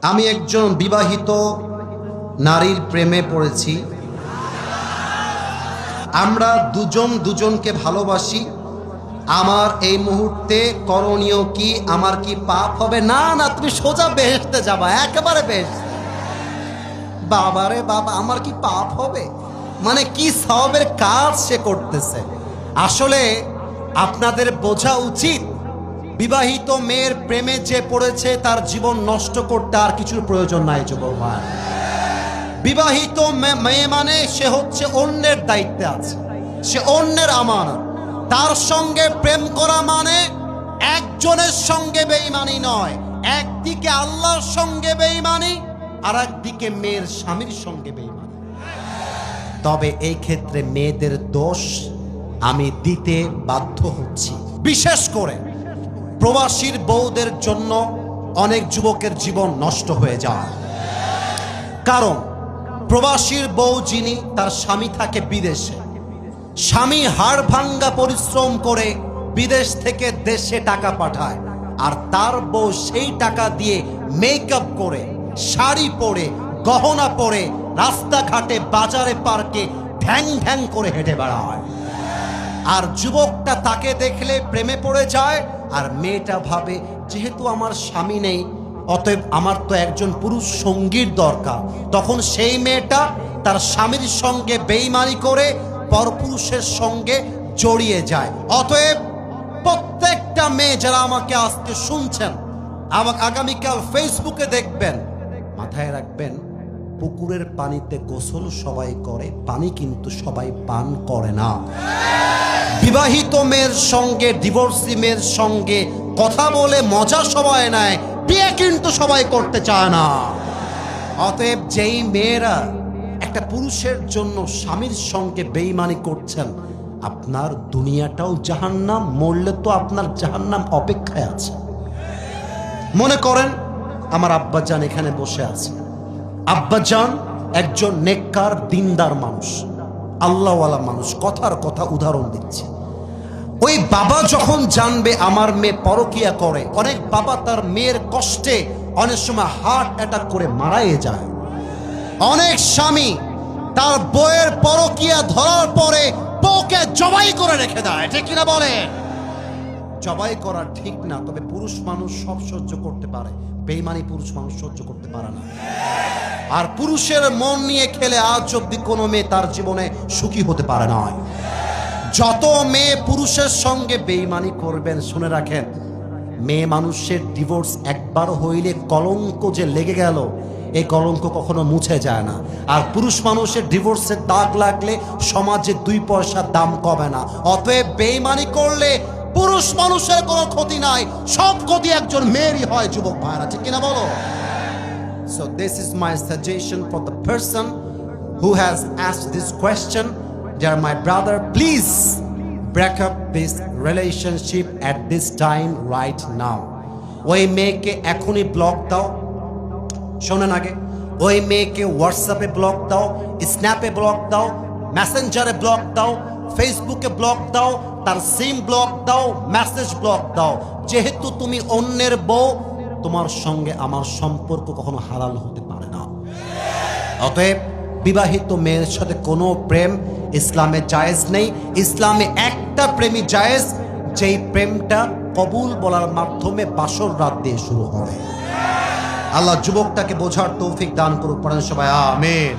আমি একজন বিবাহিত নারীর প্রেমে পড়েছি। আমরা দুজন দুজনকে ভালোবাসি। আমার এই মুহূর্তে করণীয় কি? আমার কি পাপ হবে? না না, তুমি সোজা বেহেশতে যাবা, একেবারে বেহেশতে। বাবারে বাবা, আমার কি পাপ হবে? মানে কি সওয়াবের কাজ সে করতেছে। আসলে আপনাদের বোঝা উচিত, বিবাহিত মেয়ের প্রেমে যে পড়েছে তার জীবন নষ্ট করতে আর কিছুর প্রয়োজন নাই। যুবক ভাই, বিবাহিত মেয়ে মানে সে হচ্ছে অন্যের দায়িত্বে আছে, সে অন্যের আমানত। তার সঙ্গে প্রেম করা মানে একজনের সঙ্গে বেঈমানি নয়, একদিকে আল্লাহর সঙ্গে বেঈমানি আর একদিকে মেয়ের স্বামীর সঙ্গে বেঈমানি। তবে এই ক্ষেত্রে মেয়েদের দোষ আমি দিতে বাধ্য হচ্ছি। বিশেষ করে প্রবাসীর বউদের জন্য অনেক যুবকের জীবন নষ্ট হয়ে যায়। কারণ প্রবাসীর বউ যিনি, তার স্বামী থাকে বিদেশে। স্বামী হাড় ভাঙ্গা পরিশ্রম করে বিদেশ থেকে দেশে টাকা পাঠায়, আর তার বউ সেই টাকা দিয়ে মেকআপ করে, শাড়ি পরে, গহনা পরে রাস্তাঘাটে, বাজারে, পার্কে ঢ্যাং ঢ্যাং করে হেঁটে বেড়ায়। আর যুবকটা তাকে দেখলে প্রেমে পড়ে যায়, আর মেয়েটা ভাবে যেহেতু আমার স্বামী নেই, অতএব আমার তো একজন পুরুষ সঙ্গীর দরকার। তখন সেই মেয়েটা তার স্বামীর সঙ্গে বেঈমানি করে পরপুরুষের সঙ্গে জড়িয়ে যায়। অতএব প্রত্যেকটা মেয়ে যারা আমাকে আজকে শুনছেন, আমাকে আগামীকাল ফেসবুকে দেখবেন, মাথায় রাখবেন, পুকুরের পানিতে গোসল সবাই করে, পানি কিন্তু সবাই পান করে না। বিবাহিত মেয়ের সঙ্গে, ডিভোর্সি মেয়ের সঙ্গে কথা বলে মজা সবাই নেয়, বিয়ে কিন্তু সবাই করতে চায় না। অতএব যেই মেয়েরা একটা পুরুষের জন্য স্বামীর সঙ্গে বেঈমানি করছেন, আপনার দুনিয়াটাও জাহান্নাম, মরলে তো আপনার জাহান্নাম অপেক্ষায় আছে। মনে করেন আমার আব্বাজান এখানে বসে আছে। আব্বাজান একজন নেককার দিনদার মানুষ, আল্লাহওয়ালা মানুষ, কথার কথা উদাহরণ দিচ্ছি। ওই বাবা যখন জানবে আমার মেয়ে পরকিয়া করে, অনেক বাবা তার মেয়ের কষ্টে অনেক সময় হার্ট অ্যাটাক করে মারাই যায়। অনেক স্বামী তার বউয়ের পরকিয়া ধরার পরে বউকে জবাই করে রেখে দেয়, ঠিক কিনা বলে? জবাই করা ঠিক না, তবে পুরুষ মানুষ সব সহ্য করতে পারে, বেঈমানি পুরুষ মানুষ সহ্য করতে পারে না। আর পুরুষের মন নিয়ে খেলে আজ অব্দি কোনো মেয়ে তার জীবনে সুখী হতে পারে না। যত মেয়ে পুরুষের সঙ্গে বেঈমানি করবেন, শুনে রাখেন, মেয়ে মানুষের ডিভোর্স একবার হইলে কলঙ্ক যে লেগে গেল, এই কলঙ্ক কখনো মুছে যায় না। আর পুরুষ মানুষের ডিভোর্সের দাগ লাগলে সমাজে 2 পয়সার দাম কমে না। অতএব বেঈমানি করলে পুরুষ মানুষের কোনো ক্ষতি নাই, সব ক্ষতি একজন মেয়েরই হয়। যুবক ভাইরা, ঠিক কিনা বলো? So this is my suggestion for the person who has asked this question. Dear my brother, please break up this relationship at this time right now. ওই মেয়েকে এখনই ব্লক দাও। শোনেন আগে, ওই মেয়েকে হোয়াটসঅ্যাপে ব্লক দাও, স্ন্যাপে ব্লক দাও, মেসেঞ্জারে ব্লক দাও, ফেসবুকে ব্লক দাও, তার সিম ব্লক দাও, মেসেজ ব্লক দাও। যেহেতু তুমি অন্যের বউ, তোমার সঙ্গে আমার সম্পর্ক কখনো হালাল হতে পারে না। অতএব বিবাহিত মেয়ের সাথে কোনো প্রেম ইসলামে জায়েজ নেই। ইসলামে একটা প্রেমই জায়েজ, যেই প্রেমটা কবুল বলার মাধ্যমে বাসর রাত দিয়ে শুরু হয়। আল্লাহ যুবকটাকে বোঝার তৌফিক দান করুক, পড়েন সবাই আমিন।